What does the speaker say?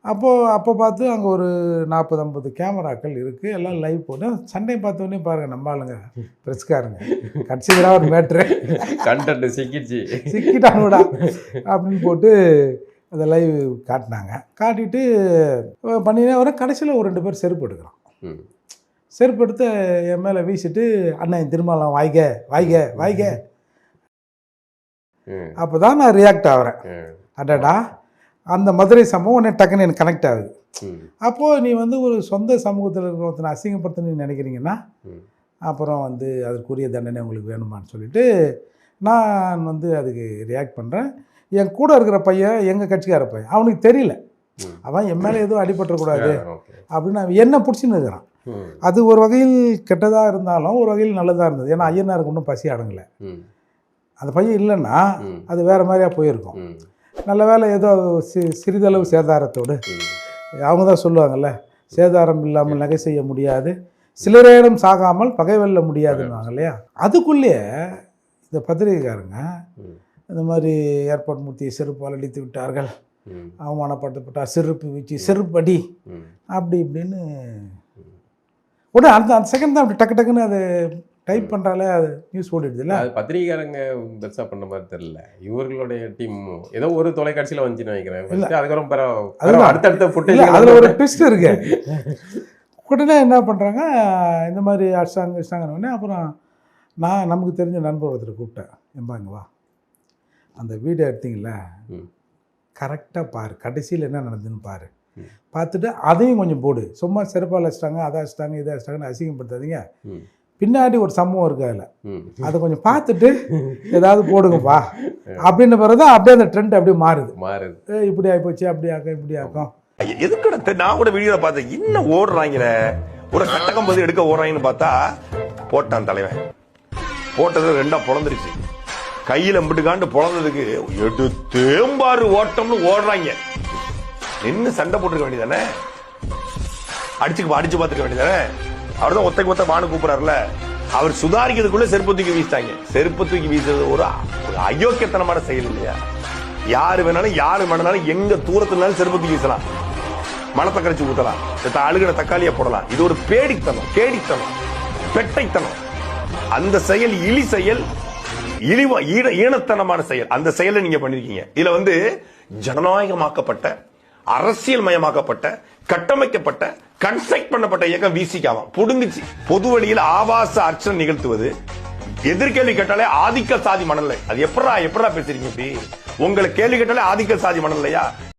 அப்போ பார்த்து அங்கே ஒரு 40-50 கேமராக்கள் இருக்குது, எல்லாம் லைவ் போட்டு சண்டை பார்த்தோன்னே பாருங்கள் நம்ம ஆளுங்க பிரஸ்காருங்க கட்சிகளாக ஒரு மேட்ரு கண்டென்ட் சிக்கிட்டானுடா அப்படின்னு போட்டு அதை லைவ் காட்டிட்டு பண்ணினே வர கடைசியில் ஒரு 2 பேர் செருப்பு எடுக்கிறான். செருப்பு எடுத்து என் மேலே வீசிட்டு அண்ணன் திருமாவளவன் வாய்க அப்போ தான் நான் ரியாக்ட் ஆகிறேன். அடடா அந்த மதுரை சம்பவம் உடனே டக்குன்னு எனக்கு கனெக்ட் ஆகுது. அப்போது நீ ஒரு சொந்த சமூகத்தில் இருக்கிற ஒருத்தனை அசிங்கப்படுத்தணும்னு நினைக்கிறீங்கன்னா அப்புறம் அதற்குரிய தண்டனை உங்களுக்கு வேணுமான்னு சொல்லிட்டு நான் அதுக்கு ரியாக்ட் பண்ணுறேன். என் கூட இருக்கிற பையன் எங்கள் கட்சிக்கார பையன், அவனுக்கு தெரியல, அவன் என் மேலே எதுவும் அடிபட்டுறக்கூடாது அப்படின்னு அவன் என்ன பிடிச்சின்னு இருக்கிறான். அது ஒரு வகையில் கெட்டதாக இருந்தாலும் ஒரு வகையில் நல்லதாக இருந்தது. ஏன்னா ஐயனாருக்கு ஒன்றும் பசி அடங்கலை. அந்த பையன் இல்லைன்னா அது வேறு மாதிரியாக போயிருக்கும். நல்ல வேலை ஏதோ சிறிதளவு சேதாரத்தோடு, அவங்க தான் சொல்லுவாங்கள்ல, சேதாரம் இல்லாமல் நகை செய்ய முடியாது, சிலரேனும் சாகாமல் பகை வெல்ல முடியாதுன்னுவாங்க இல்லையா. அதுக்குள்ளேயே இந்த பத்திரிகைக்காரங்க இந்த மாதிரி ஏர்போர்ட் மூர்த்தியை செருப்பால் அடித்து விட்டார்கள், அவமானப்படுத்தப்பட்டார், செருப்பு வீச்சு, செருப்படி அப்படி இப்படின்னு உடனே அந்த செகண்ட் தான் அப்படி டக்குன்னு அது டைப் பண்ணுறாலே அது நியூஸ் ஓடிடுது இல்லை. அது பத்திரிகைக்காரங்க பெருசாக பண்ண மாதிரி தெரியல, இவர்களுடைய டீம் ஏதோ ஒரு தொலைக்காட்சியில் வந்துச்சுன்னு நினைக்கிறேன். அதுக்கப்புறம் அடுத்தடுத்த ஃபுட்டேஜ் அதில் ஒரு ட்விஸ்ட் இருக்கு. உடனே என்ன பண்ணுறாங்க, இந்த மாதிரி அடிச்சாங்கன்னு அப்புறம் நான் நமக்கு தெரிஞ்ச நண்பர் ஒருத்தர் கூப்பிட்டேன், எம்பாங்க வா அந்த வீடியோ எடுத்தீங்கள கரெக்டாக பாரு, கடைசியில் என்ன நடந்ததுன்னு பாரு, பார்த்துட்டு அதையும் கொஞ்சம் போடு, சும்மா செருப்பால் அடிச்சிட்டாங்க அதை அடிச்சிட்டாங்க இதை அடிச்சிட்டாங்கன்னு அசிங்கப்படுத்தாதீங்க, பின்னாடி ஒரு சம்பவம் இருக்கு அதில், அதை கொஞ்சம் பார்த்துட்டு ஏதாவது போடுங்கப்பா அப்படின்னு பிறகு அப்படியே அந்த ட்ரெண்ட் அப்படியே மாறுது. இப்படி ஆகிப்போச்சு, அப்படி ஆக்கம் இப்படி ஆக்கம். எதுக்கு நான் கூட வீடியோ பார்த்தேன், இன்னும் ஓடுறாங்க ஒரு கட்டகம் போது எடுக்க ஓடுறாங்கன்னு பார்த்தா போட்டான் தலைவன், போட்டது 2ஆ பொழந்துருச்சு, கையில் எம்பிட்டுக்காண்டு பொழந்ததுக்கு எடுத்தேம்பாரு ஓட்டம்னு ஓடுறாங்க. நின்று சண்டை போட்டுருக்க வேண்டியதானே, அடிச்சு பார்த்துருக்க வேண்டியதானே. அவர் தான் ஒத்த பானு கூப்பிடாருல, அவர் சுதாரிக்கிறதுக்குள்ள செருப்பு தூக்கி வீசிட்டாங்க. செருப்பு தூக்கி வீசுறது ஒரு அயோக்கியத்தனமான செயல் இல்லையா. யாரு வேணாலும் எங்க தூரத்துனாலும் செருப்பு தூக்கி வீசலாம், மனத்தை கரைச்சி ஊத்தலாம், அழுகின தக்காளியை போடலாம். இது ஒரு கேடித்தனம், பெட்டைத்தனம். அந்த செயல் இழி செயல், ஈனத்தனமான செயல். அந்த செயலை நீங்க பண்ணிருக்கீங்க. இதுல ஜனநாயகமாக்கப்பட்ட, அரசியல் மயமாக்கப்பட்ட, கட்டமைக்கப்பட்ட, கன்ஸ்ட்ரக்ட் பண்ணப்பட்ட இயக்கம் விசிகாவாம் புடுங்குச்சு. பொது வழியில் ஆபாச அர்ச்சனை நிகழ்த்துவது, எதிர்கேள்வி கேட்டாலே ஆதிக்க சாதி மனநிலை. அது எப்படா பேசுறீங்க? உங்களுக்கு கேள்வி கேட்டாலே ஆதிக்க சாதி மனநிலையா?